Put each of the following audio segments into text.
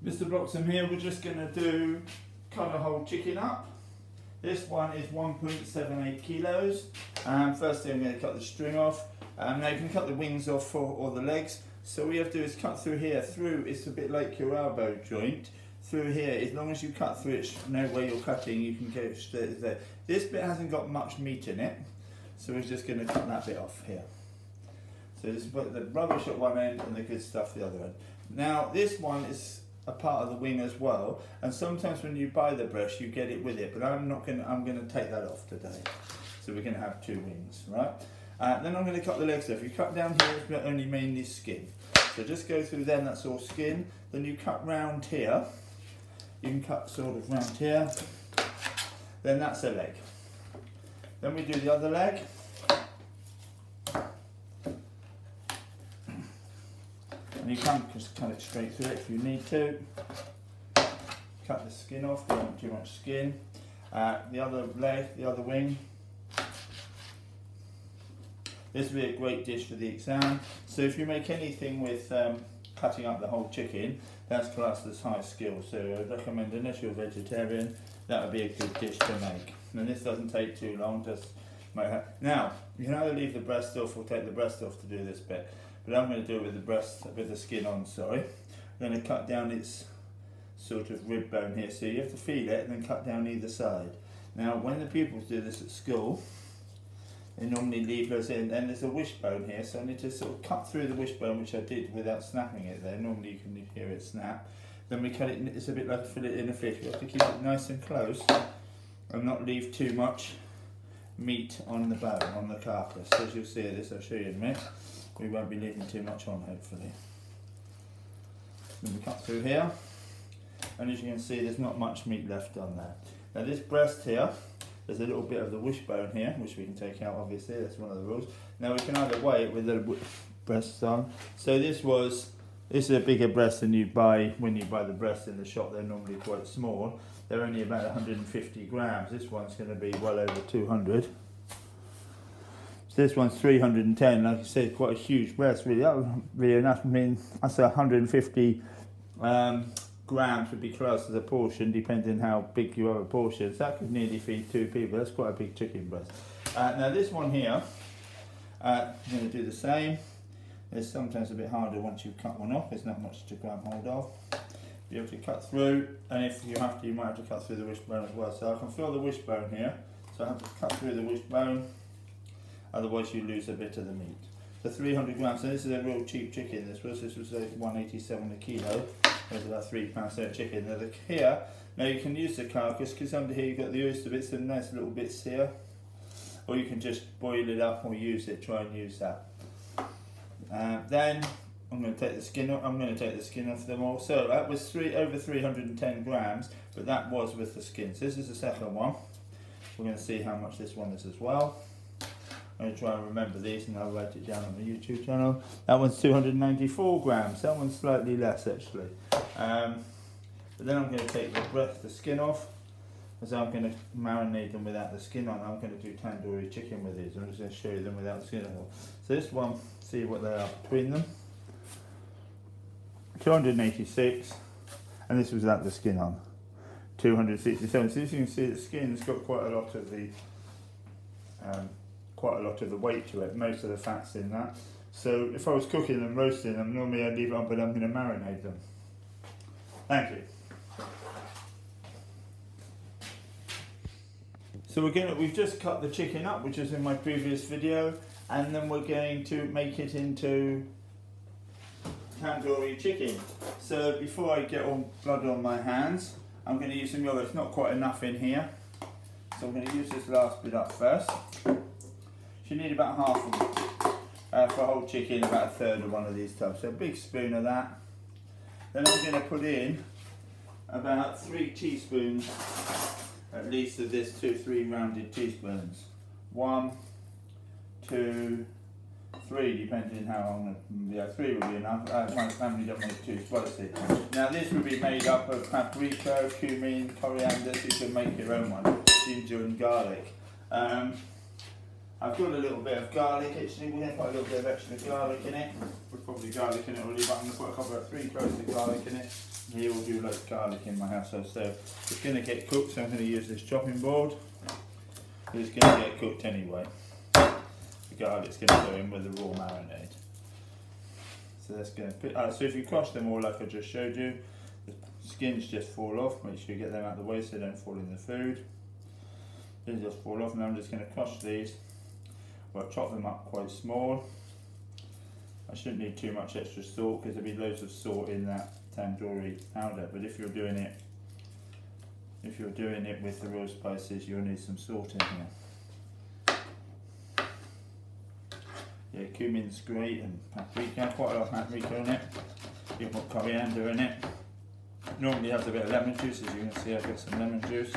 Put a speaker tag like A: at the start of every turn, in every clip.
A: Mr. Bloxham here, we're just going to cut a whole chicken up. This one is 1.78 kilos. Firstly I'm going to cut the string off. Now you can cut the wings off or the legs. So all you have to do is cut through here. Through, it's a bit like your elbow joint. Through here, as long as you cut through it, know where you're cutting, you can go straight there. This bit hasn't got much meat in it, so we're just going to cut that bit off here. So just put the rubbish at one end and the good stuff the other end. Now this one is a part of the wing as well, and sometimes when you buy the breast you get it with it, but I'm going to take that off today. So we're going to have two wings, right? Then I'm going to cut the legs off. You cut down here, it's only mainly skin. So just go through them, that's all skin. Then you cut round here. You can cut sort of round here. Then that's a leg. Then we do the other leg. And you can just cut it straight through it if you need to. Cut the skin off, don't want too much skin. The other leg, the other wing. This would be a great dish for the exam. So if you make anything with cutting up the whole chicken, that's classed as high skill. So I recommend, unless you're vegetarian, that would be a good dish to make. And this doesn't take too long, just now, you can either leave the breast off or take the breast off to do this bit. But I'm going to do it with the breast, with the skin on, sorry. I'm going to cut down its sort of rib bone here. So you have to feel it and then cut down either side. Now when the pupils do this at school, they normally leave those in, and there's a wishbone here, so I need to sort of cut through the wishbone, which I did without snapping it there. Normally you can hear it snap. Then we cut it, it's a bit like a fillet in a fish. We have to keep it nice and close and not leave too much meat on the bone, on the carcass. As you'll see this, I'll show you in a minute. We won't be leaving too much on, hopefully. Then we cut through here, and as you can see, there's not much meat left on there. Now this breast here, there's a little bit of the wishbone here, which we can take out, obviously, that's one of the rules. Now we can either weigh it with the breasts on. So this is a bigger breast than you buy when you buy the breast in the shop. They're normally quite small. They're only about 150 grams. This one's going to be well over 200. So this one's 310. Like I said, quite a huge breast, really. That would be enough. I mean, I say 150 grams would be classed as a portion, depending how big you have a portion. So that could nearly feed two people. That's quite a big chicken breast. Now this one here, I'm going to do the same. It's sometimes a bit harder once you cut one off. There's not much to grab hold of. You have to cut through, and if you have to, you might have to cut through the wishbone as well. So I can feel the wishbone here. So I have to cut through the wishbone, otherwise you lose a bit of the meat. So 300 grams. So this is a real cheap chicken. This was $1.87 a kilo. There's about £3 a chicken. Now you can use the carcass, because under here you've got the oyster bits and nice little bits here. Or you can just boil it up or use it, try and use that. Then I'm going to take the skin off. I'm going to take the skin off them all. So that was over 310 grams, but that was with the skin. So this is the second one. We're going to see how much this one is as well. I'm going to try and remember these, and I'll write it down on the YouTube channel. That one's 294 grams. That one's slightly less actually. But then I'm going to take the skin off, as I'm going to marinate them without the skin on. I'm going to do tandoori chicken with these. I'm just going to show you them without the skin on. So this one, see what they are between them. 286, and this was without the skin on. 267. So as you can see, the skin's got quite a lot of the weight to it. Most of the fat's in that. So if I was cooking them, roasting them, normally I'd leave it on, but I'm going to marinate them. Thank you. So we've just cut the chicken up, which is in my previous video, and then we're going to make it into tandoori chicken. So before I get all blood on my hands, I'm going to use some yogurt. It's not quite enough in here, so I'm going to use this last bit up first. You need about half of it. For a whole chicken, about a third of one of these tubs. So a big spoon of that. Then I'm going to put in about 3 teaspoons, at least of this, 3 rounded teaspoons. 1, 2, 3, depending how I'm going to, yeah, 3 would be enough. My family don't want it too spicy. Now this would be made up of paprika, cumin, coriander, so you can make your own one, ginger and garlic. I've got a little bit of garlic actually, we're going to put a little bit of extra garlic in it. We've probably garlic in it already, but I'm going to put a couple of 3 cloves of garlic in it. We all do like garlic in my household, so it's going to get cooked, so I'm going to use this chopping board. It's going to get cooked anyway. The garlic's going to go in with the raw marinade. So that's going to put, so if you crush them all like I just showed you, the skins just fall off. Make sure you get them out of the way so they don't fall in the food. They just fall off. Now I'm just going to crush these. Well, chop them up quite small. I shouldn't need too much extra salt because there'll be loads of salt in that tandoori powder. But if you're doing it with the real spices, you'll need some salt in here. Yeah, cumin's great, and paprika, quite a lot of paprika in it. You can put coriander in it. Normally has a bit of lemon juice, as you can see I've got some lemon juice.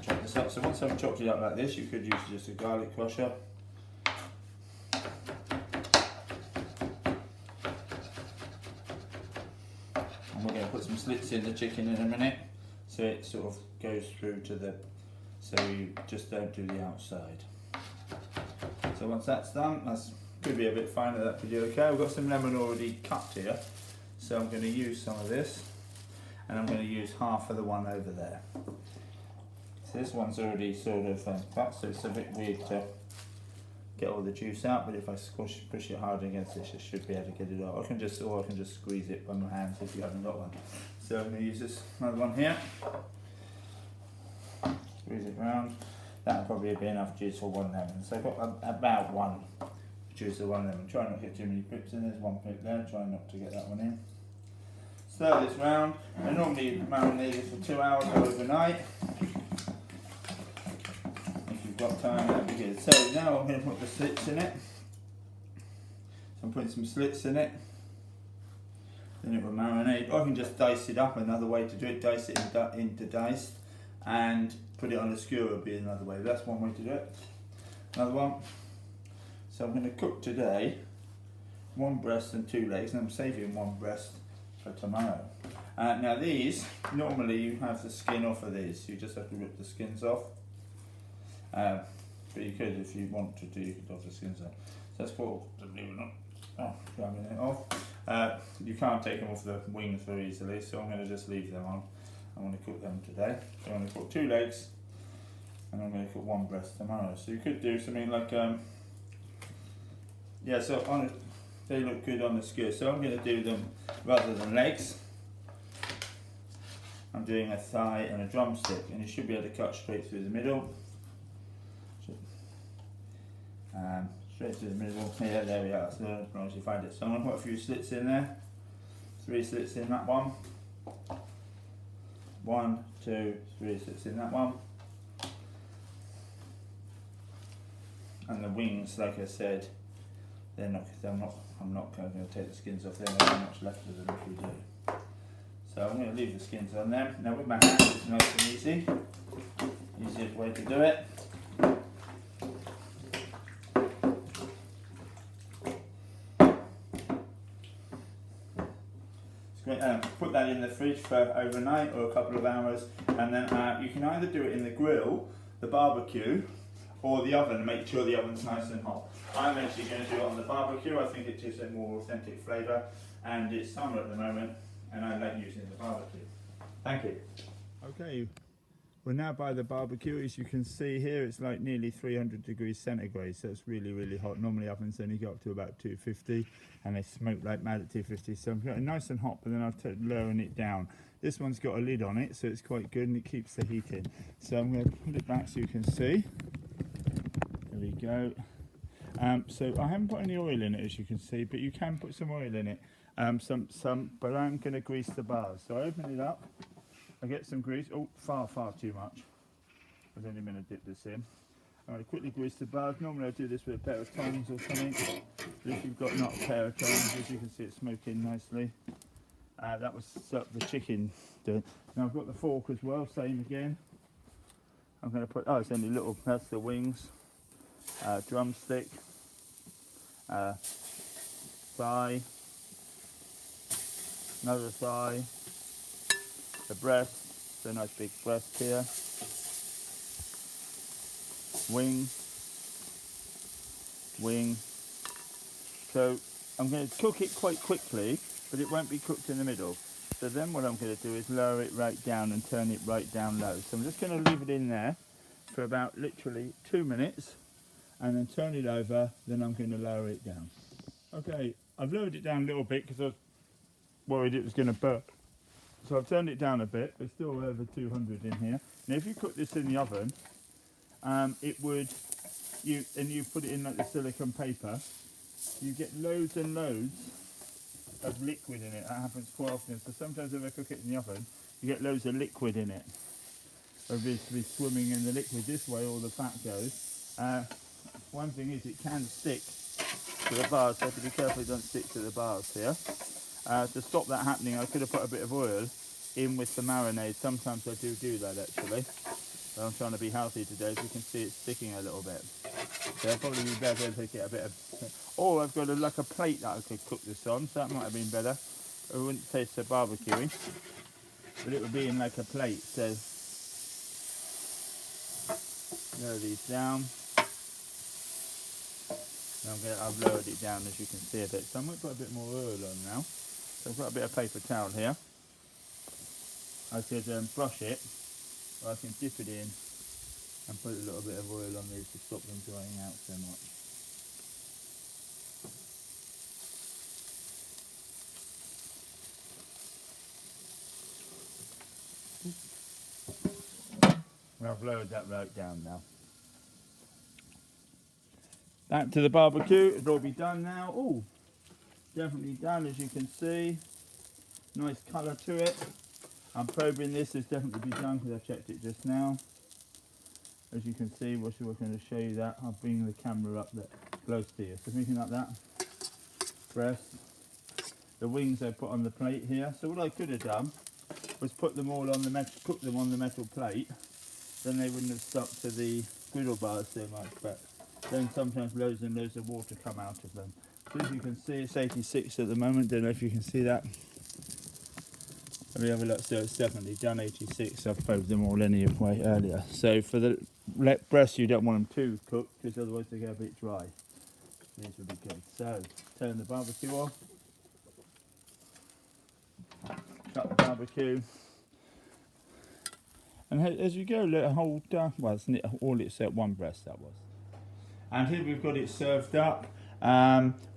A: Chop this up. So once I've chopped it up like this, you could use just a garlic crusher. And we're going to put some slits in the chicken in a minute, so it sort of goes through to the, so you just don't do the outside. So once that's done, that's could be a bit finer, that could be okay. We've got some lemon already cut here, so I'm going to use some of this, and I'm going to use half of the one over there. So this one's already sort of cut, so it's a bit weird to get all the juice out, but if I push it hard against this, I should be able to get it out. Or I can just squeeze it by my hands if you haven't got one. So I'm going to use this another one here. Squeeze it round. That'll probably be enough juice for 1 lemon. So I've got about 1 juice of 1 lemon. Try not to get too many pips in. There's 1 pip there. Try not to get that one in. Stir this round. I normally marinate it for 2 hours or overnight. If you've got time, that'd be good. So now I'm going to put the slits in it. So I'm putting some slits in it. Then it will marinate. Or I can just dice it up. Another way to do it, dice it into dice, and put it on a skewer would be another way. That's one way to do it. Another one. So I'm going to cook today 1 breast and 2 legs, and I'm saving 1 breast for tomorrow. Now these, normally you have the skin off of these. You just have to rip the skins off. But you could, if you want to do, you could off the skins off. So that's what grabbing it off. You can't take them off the wings very easily, so I'm going to just leave them on. I'm going to cook them today. So I'm going to cook 2 legs, and I'm going to cook 1 breast tomorrow. So you could do something like, yeah, so they look good on the skewer. So I'm going to do them rather than legs. I'm doing a thigh and a drumstick, and you should be able to cut straight through the middle. Straight through the middle. Yeah, there we are. So as long as you find it. So I'm going to put a few slits in there. 3 slits in that one. 1, 2, 3 slits in that one. And the wings, like I said, I'm not going to take the skins off. There's not much left of them if we do. So I'm going to leave the skins on them. Now with my hands, it's nice and easy. Easiest way to do it. Put that in the fridge for overnight or a couple of hours, and then you can either do it in the grill, the barbecue, or the oven, and make sure the oven's nice and hot. I'm actually going to do it on the barbecue. I think it gives a more authentic flavour, and it's summer at the moment, and I like using the barbecue. Thank you. Okay, we're now by the barbecue. As you can see here, it's like nearly 300 degrees centigrade, so it's really, really hot. Normally ovens only go up to about 250, and they smoke like mad at 250, so I'm getting nice and hot, but then I'll lowering it down. This one's got a lid on it, so it's quite good, and it keeps the heat in. So I'm going to put it back so you can see. There we go. So I haven't put any oil in it, as you can see, but you can put some oil in it. But I'm going to grease the bars. So I open it up. I get some grease. Oh, far too much. I was only going to dip this in. I'm going to quickly grease the bars. Normally I do this with a pair of tongs or something. But if you've got not a pair of tongs, as you can see, it's smoking nicely. That was the chicken doing. Now I've got the fork as well, same again. I'm going to put, it's only little, that's the wings, drumstick, thigh, another thigh, the breast, so a nice big breast here. wing, wing. So I'm going to cook it quite quickly, but it won't be cooked in the middle. So then what I'm going to do is lower it right down and turn it right down low. So I'm just going to leave it in there for about literally 2 minutes and then turn it over, then I'm going to lower it down. Okay, I've lowered it down a little bit because I was worried it was going to burn. So I've turned it down a bit, there's still over 200 in here. Now if you cook this in the oven, it would, you put it in like the silicone paper, you get loads and loads of liquid in it. That happens quite often. So sometimes if I cook it in the oven, you get loads of liquid in it. Obviously swimming in the liquid this way, all the fat goes. One thing is it can stick to the bars, so I have to be careful it doesn't stick to the bars here. To stop that happening, I could have put a bit of oil in with the marinade. Sometimes I do that actually. So I'm trying to be healthy today, as you can see it's sticking a little bit. So I'll probably be better to get a bit of... Or I've got like a plate that I could cook this on, so that might have been better. It wouldn't taste so barbecuey, but it would be in like a plate. So lower these down. I've lowered it down, as you can see a bit. So I'm going to put a bit more oil on now. So I've got a bit of paper towel here. I could brush it, or I can dip it in and put a little bit of oil on these to stop them drying out so much. Well, I've lowered that right down now. Back to the barbecue, it'll all be done now. Oh, definitely done, as you can see. Nice colour to it. I'm probing this, it's definitely be done because I checked it just now. As you can see, we're going to show you that. I'll bring the camera up that close to you. So anything like that. Breast. The wings I put on the plate here. So what I could have done was put them all on the metal, cook them on the metal plate. Then they wouldn't have stuck to the griddle bars so much. But then sometimes loads and loads of water come out of them. So as you can see, it's 86 at the moment. Don't know if you can see that. Let me have a look. So it's definitely done 86. I've probed them all anyway earlier. So for the breast, you don't want them too cooked because otherwise they get a bit dry. These will be good. So turn the barbecue off. Shut the barbecue. And as you go, let it hold down. Well, it's all except one breast that was. And here we've got it served up.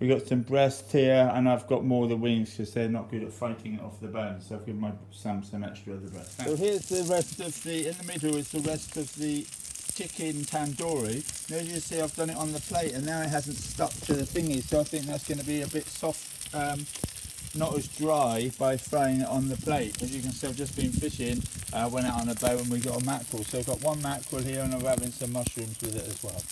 A: We've got some breast here, and I've got more of the wings because they're not good at fighting it off the bone, so I've given my Sam some extra of the breast. So here's the rest of the, in the middle is the rest of the chicken tandoori. Now as you see, I've done it on the plate and now it hasn't stuck to the thingy, so I think that's going to be a bit soft, not as dry by throwing it on the plate. As you can see, I've just been fishing, went out on a boat and we got a mackerel. So I've got one mackerel here and I'm having some mushrooms with it as well.